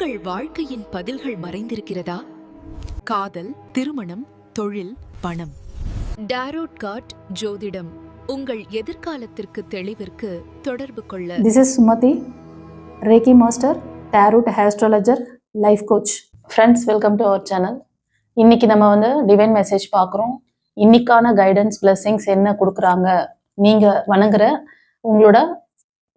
உங்கள் வாழ்க்கையின் பதில்கள் மறைந்திருக்கிறதா? காதல், திருமணம், தொழில், பணம். டாரோட் கார்ட் ஜோதிடம் உங்கள் எதிர்காலத்திற்கு தெளிவிற்கு தொடர்பு கொள்ள. This is Sumati, Reiki Master, Tarot Astrologer, Life Coach. Friends, welcome to our channel. இன்னைக்கு நம்ம டிவைன் மெசேஜ் பார்க்குறோம். இன்னைக்கான கைடன்ஸ் பிளெஸிங்ஸ் என்ன கொடுக்குறாங்க, நீங்கள் வணங்குற உங்களோட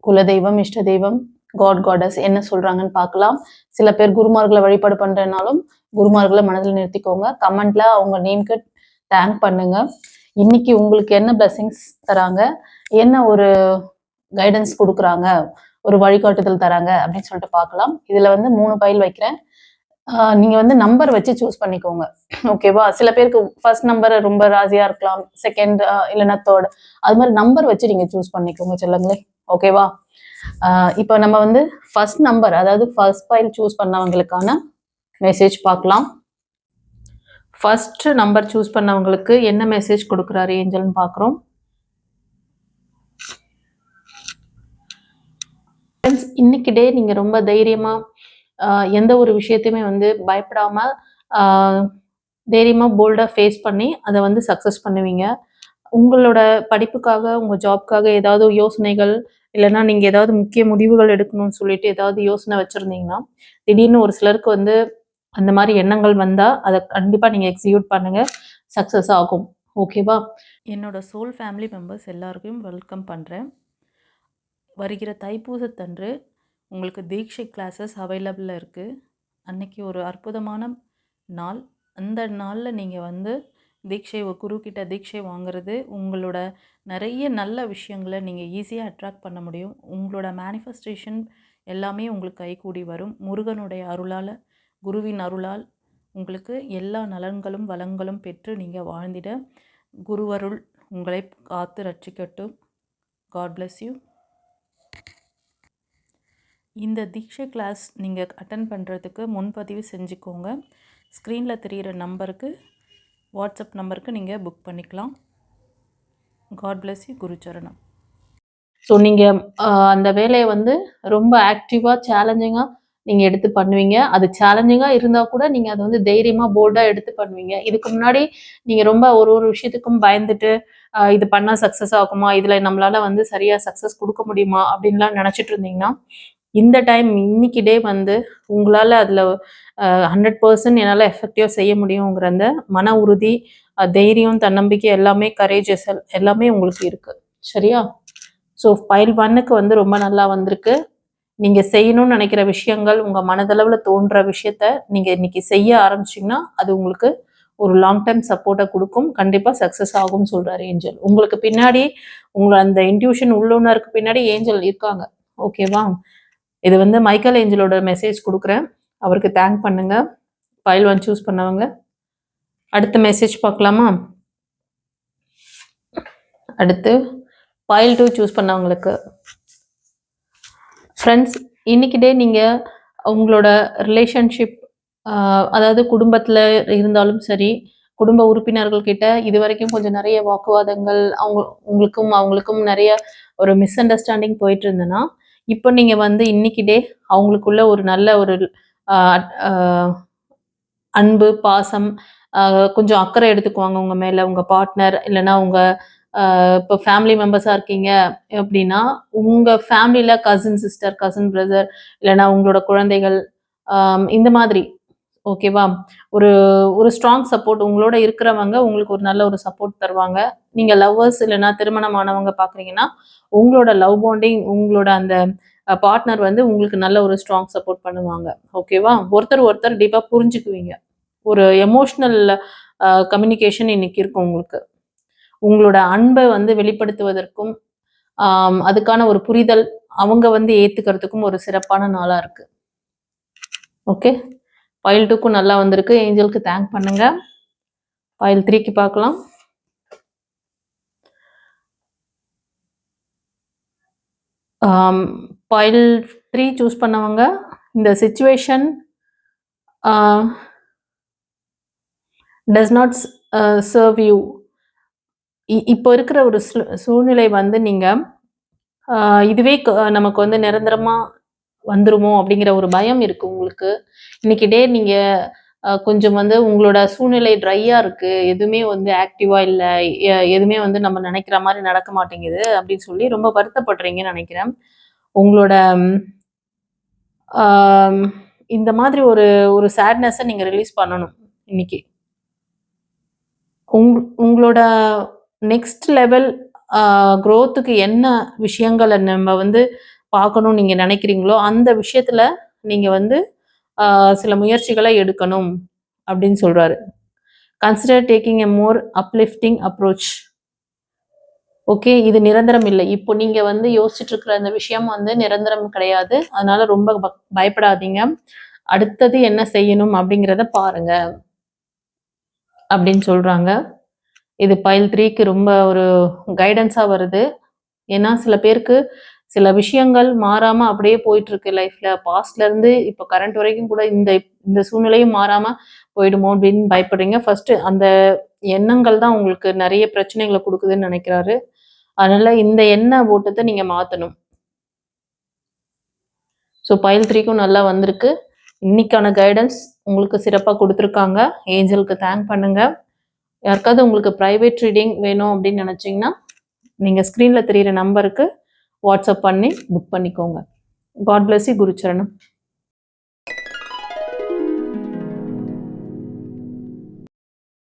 குலதெய்வம், இஷ்ட தெய்வம், காட் காடஸ் என்ன சொல்றாங்கன்னு பார்க்கலாம். சில பேர் குருமார்களை வழிபாடு பண்றதுனாலும் குருமார்களை மனதில் நிறுத்திக்கோங்க. கமெண்ட்ல அவங்க நேம்க்கு தேங்க் பண்ணுங்க. இன்னைக்கு உங்களுக்கு என்ன பிளெஸிங்ஸ் தராங்க, என்ன ஒரு கைடன்ஸ் கொடுக்குறாங்க, ஒரு வழிகாட்டுதல் தராங்க அப்படின்னு சொல்லிட்டு பார்க்கலாம். இதுல 3 பைல் வைக்கிறேன். நீங்க நம்பர் வச்சு சூஸ் பண்ணிக்கோங்க, ஓகேவா? சில பேருக்கு ஃபர்ஸ்ட் நம்பர் ரொம்ப ராசியா இருக்கலாம், செகண்ட் இல்லைன்னா தேர்ட், அது மாதிரி நம்பர் வச்சு நீங்க சூஸ் பண்ணிக்கோங்க செல்லுங்களே, ஓகேவா? இப்போ நம்ம ஃபர்ஸ்ட் நம்பர், அதாவது ஃபர்ஸ்ட் பைல் சூஸ் பண்ணவங்களுக்கான மெசேஜ் பார்க்கலாம். ஃபர்ஸ்ட் நம்பர் சூஸ் பண்ணவங்களுக்கு என்ன மெசேஜ் கொடுக்குறாரு ஏஞ்சல்னு பார்க்குறோம். இன்னைக்கு டே நீங்க ரொம்ப தைரியமா எந்த ஒரு விஷயத்தையுமே பயப்படாம தைரியமா போல்டா ஃபேஸ் பண்ணி அதை சக்சஸ் பண்ணுவீங்க. உங்களோட படிப்புக்காக, உங்க ஜாப்காக ஏதாவது யோசனைகள், இல்லைன்னா நீங்க ஏதாவது முக்கிய முடிவுகள் எடுக்கணும்னு சொல்லிட்டு ஏதாவது யோசனை வச்சிருந்தீங்கன்னா, திடீர்னு ஒரு சிலருக்கு அந்த மாதிரி எண்ணங்கள் வந்தா அதை கண்டிப்பா நீங்க எக்ஸிக்யூட் பண்ணுங்க, சக்சஸ் ஆகும், ஓகேவா? என்னோட சோல் ஃபேமிலி மெம்பர்ஸ் எல்லாருக்கும் வெல்கம் பண்ணுறேன். வருகிற தைப்பூசத்தன்று உங்களுக்கு தீட்சை கிளாஸஸ் அவைலபிளில் இருக்குது. அன்னைக்கு ஒரு அற்புதமான நாள். அந்த நாளில் நீங்கள் தீட்சை, குருக்கிட்ட தீட்சை வாங்குறது உங்களோட நிறைய நல்ல விஷயங்களை நீங்கள் ஈஸியாக அட்ராக்ட் பண்ண முடியும். உங்களோட மேனிஃபெஸ்டேஷன் எல்லாமே உங்களுக்கு கைகூடி வரும். முருகனுடைய அருளால், குருவின் அருளால் உங்களுக்கு எல்லா நலன்களும் வளங்களும் பெற்று நீங்கள் வாழ்ந்திட குருவருள் உங்களை காத்து ரட்சிக்கட்டும். God bless you. இந்த தீட்சை கிளாஸ் நீங்கள் அட்டன் பண்ணுறதுக்கு முன்பதிவு செஞ்சுக்கோங்க. ஸ்க்ரீனில் தெரிகிற நம்பருக்கு, வாட்ஸ்அப் நம்பருக்கு நீங்கள் புக் பண்ணிக்கலாம். God bless you. குருச்சரணம். ஸோ நீங்கள் அந்த வேலையை ரொம்ப ஆக்டிவாக, சேலஞ்சிங்காக நீங்கள் எடுத்து பண்ணுவீங்க. அது சேலஞ்சிங்காக இருந்தால் கூட நீங்கள் அதை தைரியமாக, போல்டாக எடுத்து பண்ணுவீங்க. இதுக்கு முன்னாடி நீங்கள் ரொம்ப ஒரு விஷயத்துக்கும் பயந்துட்டு இது பண்ணால் சக்ஸஸ் ஆகுமா, இதில் நம்மளால் சரியாக சக்ஸஸ் கொடுக்க முடியுமா அப்படின்லாம் நினச்சிட்டு இருந்தீங்கன்னா, இந்த டைம் இன்னைக்கு டே உங்களால் அதில் 100% என்னால் எஃபெக்டிவாக செய்ய முடியுங்கிற அந்த மன உறுதி, தைரியம், தன்னம்பிக்கை எல்லாமே, கரேஜஸ் எல்லாமே உங்களுக்கு இருக்குது, சரியா? ஸோ பைல் 1க்கு ரொம்ப நல்லா வந்திருக்கு. நீங்கள் செய்யணும்னு நினைக்கிற விஷயங்கள், உங்கள் மனதளவில் தோன்ற விஷயத்த நீங்கள் இன்னைக்கு செய்ய ஆரம்பிச்சிங்கன்னா அது உங்களுக்கு ஒரு லாங் டைம் சப்போர்ட்டை கொடுக்கும். கண்டிப்பாக சக்ஸஸ் ஆகும்னு சொல்கிறாரு ஏஞ்சல். உங்களுக்கு பின்னாடி, உங்களை அந்த இன்ட்யூஷன் உள்ளுணருக்கு பின்னாடி ஏஞ்சல் இருக்காங்க, ஓகேவா? இது மைக்கேல் ஏஞ்சலோட மெசேஜ் கொடுக்குறேன், அவருக்கு தேங்க் பண்ணுங்க. பைல் 1 சூஸ் பண்ணவங்க. அடுத்த மெசேஜ் பார்க்கலாமா? அடுத்து பைல் 2 சூஸ் பண்ணவங்களுக்கு. ஃப்ரெண்ட்ஸ், இன்னைக்கு டே நீங்கள் உங்களோட ரிலேஷன்ஷிப், அதாவது குடும்பத்தில் இருந்தாலும் சரி, குடும்ப உறுப்பினர்கள் கிட்ட இது வரைக்கும் கொஞ்சம் நிறைய வாக்குவாதங்கள், அவங்களுக்கும் நிறைய ஒரு மிஸ் அண்டர்ஸ்டாண்டிங் போயிட்டு இருந்ததுன்னா, இப்போ நீங்கள் இன்னைக்கு டே அவங்களுக்குள்ள ஒரு நல்ல ஒரு அன்பு, பாசம், கொஞ்சம் அக்கறை எடுத்துக்குவாங்க உங்கள் மேலே, உங்கள் பார்ட்னர், இல்லைன்னா உங்கள் இப்போ ஃபேமிலி மெம்பர்ஸாக இருக்கீங்க அப்படின்னா, உங்கள் ஃபேமிலியில் கசின் சிஸ்டர், கசின் பிரதர், இல்லைன்னா உங்களோட குழந்தைகள், இந்த மாதிரி, ஓகேவா? ஒரு ஒரு ஸ்ட்ராங் சப்போர்ட் உங்களோட இருக்கிறவங்க உங்களுக்கு ஒரு நல்ல ஒரு சப்போர்ட் தருவாங்க. நீங்கள் லவ்வர்ஸ் இல்லைன்னா திருமணமானவங்க பார்க்குறீங்கன்னா, உங்களோட லவ் பாண்டிங், உங்களோட அந்த பார்ட்னர் உங்களுக்கு நல்ல ஒரு ஸ்ட்ராங் சப்போர்ட் பண்ணுவாங்க, ஓகேவா? ஒருத்தர் டீப்பாக புரிஞ்சுக்குவீங்க. ஒரு எமோஷ்னல் கம்யூனிகேஷன் இன்னைக்கு இருக்கும் உங்களுக்கு. உங்களோட அன்பை வெளிப்படுத்துவதற்கும் அதுக்கான ஒரு புரிதல் அவங்க ஏத்துக்கிறதுக்கும் ஒரு சிறப்பான நாளா இருக்கு. ஓகே, பைல் 2க்கும் நல்லா வந்திருக்கு. ஏஞ்சலுக்கு தேங்க் பண்ணுங்க. பைல் 3க்கு பார்க்கலாம். பைல் 3 சூஸ் பண்ணவங்க, இந்த situation does not serve you. இப்போ இருக்கிற ஒரு சூழ்நிலை நீங்கள் இதுவே நமக்கு நிரந்தரமாக வந்துருமோ அப்படிங்கிற ஒரு பயம் இருக்கு உங்களுக்கு. இன்னைக்கு டே நீங்க கொஞ்சம் வந்து உங்களோட சூழ்நிலை ட்ரையா இருக்கு, எதுவுமே வந்து ஆக்டிவா இல்ல, எதுவுமே வந்து நம்ம நினைக்கிற மாதிரி நடக்க மாட்டேங்குது அப்படின்னு சொல்லி ரொம்ப வருத்தப்படுறீங்கன்னு நினைக்கிறேன். உங்களோட ஆம், இந்த மாதிரி ஒரு ஒரு சேட்னஸை நீங்க ரிலீஸ் பண்ணணும் இன்னைக்கு. உங்களோட நெக்ஸ்ட் லெவல் க்ரோத்துக்கு என்ன விஷயங்களை நம்ம வந்து பார்க்கணும் நீங்க நினைக்கிறீங்களோ அந்த விஷயத்துல நீங்க வந்து சில முயற்சிகளை எடுக்கணும் அப்படின்னு சொல்றாரு. Consider taking a more uplifting approach. Okay, இது நிரந்தரம் இல்லை. இப்போ நீங்க வந்து யோசிச்சுட்டு இருக்கிற அந்த விஷயம் வந்து நிரந்தரம் கிடையாது. அதனால ரொம்ப பயப்படாதீங்க. அடுத்தது என்ன செய்யணும் அப்படிங்கிறத பாருங்க அப்படின்னு சொல்றாங்க. இது பைல் 3க்கு ரொம்ப ஒரு கைடன்ஸா வருது. ஏன்னா சில பேருக்கு சில விஷயங்கள் மாறாம அப்படியே போயிட்டு இருக்கு லைஃப்ல. பாஸ்ட்ல இருந்து இப்போ கரண்ட் வரைக்கும் கூட இந்த இந்த சூழ்நிலையும் மாறாம போயிடுமோ அப்படின்னு பயப்படுறீங்க. ஃபர்ஸ்ட் அந்த எண்ணங்கள் தான் உங்களுக்கு நிறைய பிரச்சனைகளை கொடுக்குதுன்னு நினைக்கிறாரு. அதனால இந்த எண்ண ஓட்டத்தை நீங்க மாத்தணும். ஸோ பைல் 3க்கும் நல்லா வந்திருக்கு. இன்னைக்கான கைடன்ஸ் உங்களுக்கு சிறப்பாக கொடுத்துருக்காங்க. ஏஞ்சலுக்கு தேங்க் பண்ணுங்க. யாருக்காவது உங்களுக்கு ப்ரைவேட் ரீடிங் வேணும் அப்படின்னு நினச்சிங்கன்னா நீங்கள் ஸ்க்ரீனில் தெரிகிற நம்பருக்கு வாட்ஸ்அப் பண்ணி புக் பண்ணிக்கோங்க. God bless you. குருச்சரணம்.